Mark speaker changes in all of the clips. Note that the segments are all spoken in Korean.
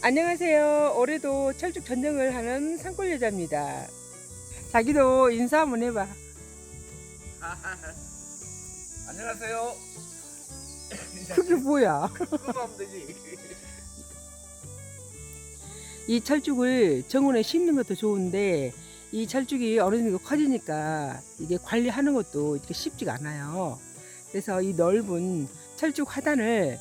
Speaker 1: 안녕하세요. 올해도 철쭉 전쟁을 하는 산골 여자입니다. 자기도 인사 한번 해봐.
Speaker 2: 안녕하세요.
Speaker 1: 그게 뭐야?
Speaker 2: 그거 하면 되지.
Speaker 1: 이 철쭉을 정원에 심는 것도 좋은데 이 철쭉이 어느 정도 커지니까 이게 관리하는 것도 이렇게 쉽지가 않아요. 그래서 이 넓은 철쭉 화단을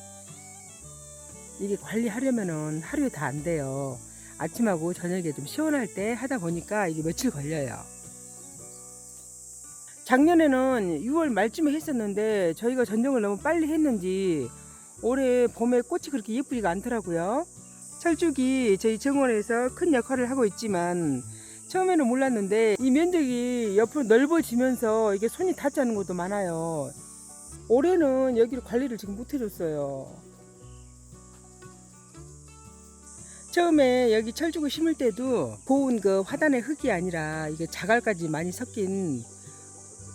Speaker 1: 이게 관리하려면은 하루에 다 안 돼요. 아침하고 저녁에 좀 시원할 때 하다 보니까 이게 며칠 걸려요. 작년에는 6월 말쯤에 했었는데 저희가 전정을 너무 빨리 했는지 올해 봄에 꽃이 그렇게 예쁘지가 않더라고요. 철쭉이 저희 정원에서 큰 역할을 하고 있지만 처음에는 몰랐는데 이 면적이 옆으로 넓어지면서 이게 손이 닿지 않는 것도 많아요. 올해는 여기를 관리를 지금 못 해줬어요. 처음에 여기 철쭉을 심을 때도 고운 그 화단의 흙이 아니라 이게 자갈까지 많이 섞인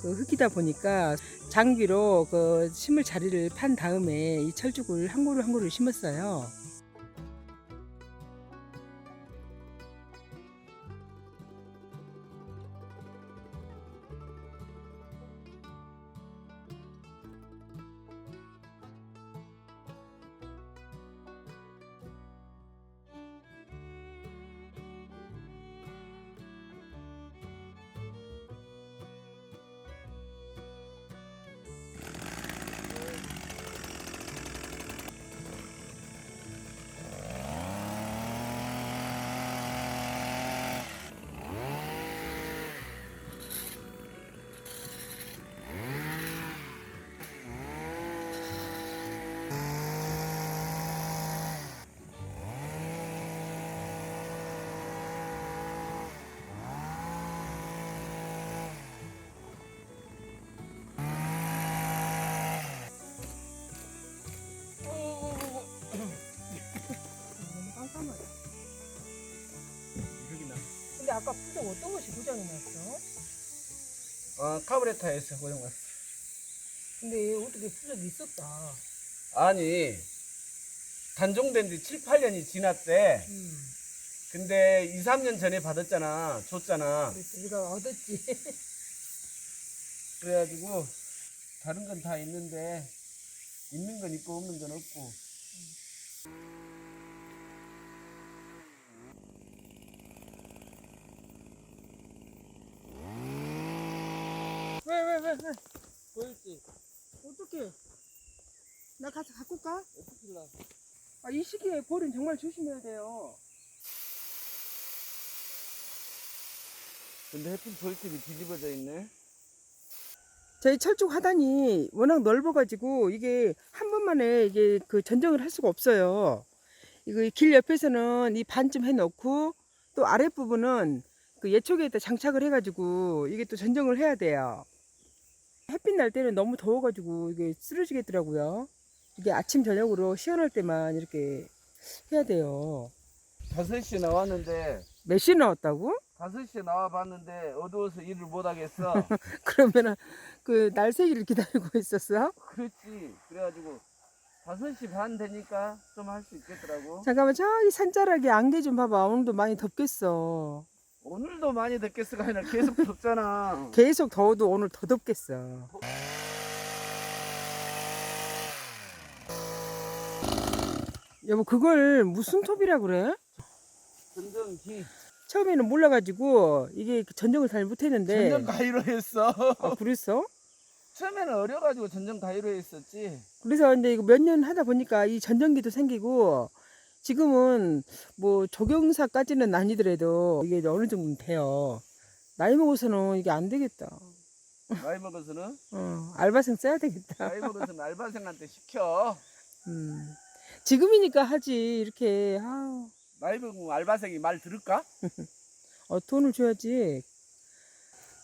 Speaker 1: 그 흙이다 보니까 장기로 그 심을 자리를 판 다음에 이 철쭉을 한 그루 한 그루 심었어요. 근데 아까 부적 어떤 것이 고장이 났어?
Speaker 2: 카브레타에서 고장났어.
Speaker 1: 근데 어떻게 부적이 있었다.
Speaker 2: 아니, 단종된 지 7, 8년이 지났대. 근데 2, 3년 전에 받았잖아. 줬잖아.
Speaker 1: 그래서 우리가 얻었지.
Speaker 2: 그래가지고 다른 건 다 있는데 있는 건 있고 없는 건 없고.
Speaker 1: 왜?
Speaker 2: 보였지?
Speaker 1: 어떻게? 나 가서 갖고 가?
Speaker 2: 어떻게 나?
Speaker 1: 이 시기에 볼은 정말 조심해야 돼요.
Speaker 2: 근데 하여튼 벌집이 뒤집어져 있네.
Speaker 1: 저희 철쭉 하단이 워낙 넓어가지고 이게 한 번만에 이게 그 전정을 할 수가 없어요. 이거 길 옆에서는 이 반쯤 해놓고 또 아랫부분은 그 예초기에다 장착을 해가지고 이게 또 전정을 해야 돼요. 햇빛 날 때는 너무 더워가지고 이게 쓰러지겠더라고요. 이게 아침 저녁으로 시원할 때만 이렇게 해야 돼요.
Speaker 2: 5시에 나왔는데
Speaker 1: 몇 시에 나왔다고?
Speaker 2: 5시에 나와봤는데 어두워서 일을 못 하겠어.
Speaker 1: 그러면은 그 날새기를 기다리고 있었어?
Speaker 2: 그렇지. 그래가지고 5시 반 되니까 좀 할 수 있겠더라고.
Speaker 1: 잠깐만 저기 산자락에 안개 좀 봐봐. 오늘도 많이 덥겠어.
Speaker 2: 오늘도 많이 덥겠어가 아니라 계속 덥잖아.
Speaker 1: 계속 더워도 오늘 더 덥겠어. 여보 그걸 무슨 톱이라 그래?
Speaker 2: 전정기.
Speaker 1: 처음에는 몰라가지고 이게 전정을 잘 못했는데.
Speaker 2: 전정 가위로 했어.
Speaker 1: 아 그랬어?
Speaker 2: 처음에는 어려가지고 전정 가위로 했었지.
Speaker 1: 그래서 이제 이거 몇 년 하다 보니까 이 전정기도 생기고 지금은 뭐 조경사까지는 아니더라도 이게 어느 정도는 돼요. 나이 먹어서는 이게 안 되겠다.
Speaker 2: 나이 먹어서는
Speaker 1: 알바생 써야 되겠다.
Speaker 2: 나이 먹어서는 알바생한테 시켜.
Speaker 1: 지금이니까 하지 이렇게. 아우.
Speaker 2: 나이 먹으면 알바생이 말 들을까?
Speaker 1: 돈을 줘야지.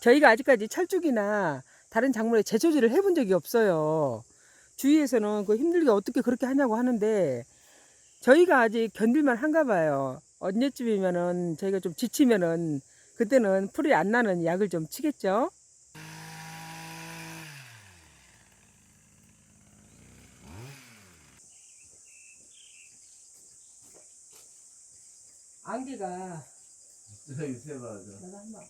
Speaker 1: 저희가 아직까지 철쭉이나 다른 작물에 제초제를 해본 적이 없어요. 주위에서는 그 힘들게 어떻게 그렇게 하냐고 하는데 저희가 아직 견딜만 한가 봐요. 언제쯤이면은 저희가 좀 지치면은 그때는 풀이 안 나는 약을 좀 치겠죠. 안개가
Speaker 2: 여기 세봐.
Speaker 1: 내가 한번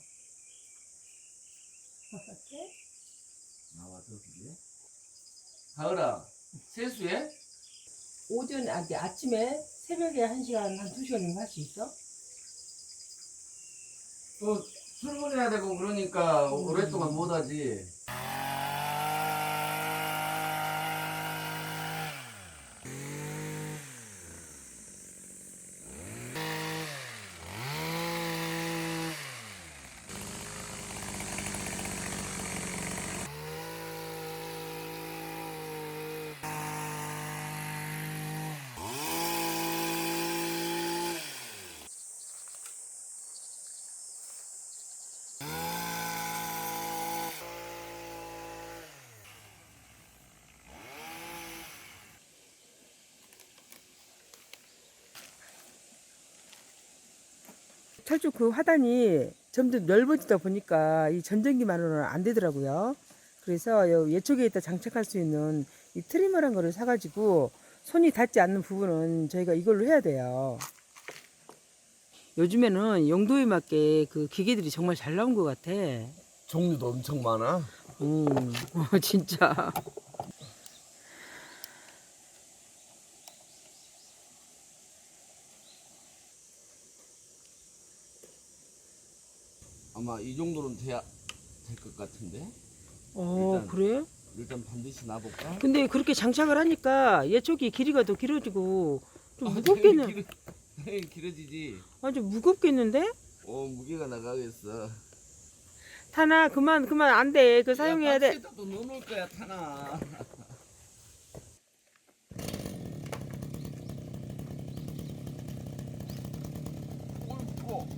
Speaker 2: 나와서 그게. 가을아, 세수해?
Speaker 1: 오전 아침에 새벽에 1시간 한 2시간 정도 할 수 있어?
Speaker 2: 또 출근해야 되고 그러니까 오랫동안 못 하지.
Speaker 1: 철쭉 그 화단이 점점 넓어지다 보니까 이 전전기만으로는 안 되더라고요. 그래서 요 예초기에다 장착할 수 있는 이 트리머란 거를 사가지고 손이 닿지 않는 부분은 저희가 이걸로 해야 돼요. 요즘에는 용도에 맞게 그 기계들이 정말 잘 나온 것 같아.
Speaker 2: 종류도 엄청 많아.
Speaker 1: 진짜.
Speaker 2: 아마 이 정도는 돼야 될 것 같은데. 일단-
Speaker 1: 그래?
Speaker 2: 일단 반드시 놔볼까?
Speaker 1: 근데 그렇게 장착을 하니까 예초기 길이가 더 길어지고 좀
Speaker 2: 당연히
Speaker 1: 무겁겠는,
Speaker 2: 당연히 길어지지.
Speaker 1: 좀 무겁겠는데?
Speaker 2: 무게가 나가겠어.
Speaker 1: 타나, 그만, 안 돼. 그거 사용해야 돼.
Speaker 2: 박스에다 또 넣어놓을 거야, 타나. 옳고.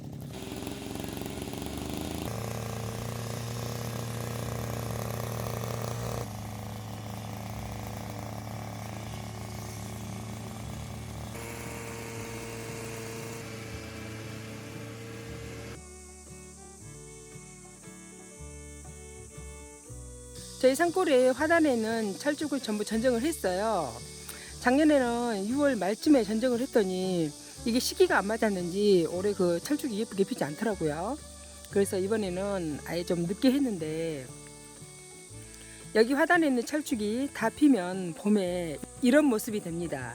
Speaker 1: 저희 산골에 화단에는 철쭉을 전부 전정을 했어요. 작년에는 6월 말쯤에 전정을 했더니 이게 시기가 안 맞았는지 올해 그 철쭉이 예쁘게 피지 않더라고요. 그래서 이번에는 아예 좀 늦게 했는데 여기 화단에 있는 철쭉이 다 피면 봄에 이런 모습이 됩니다.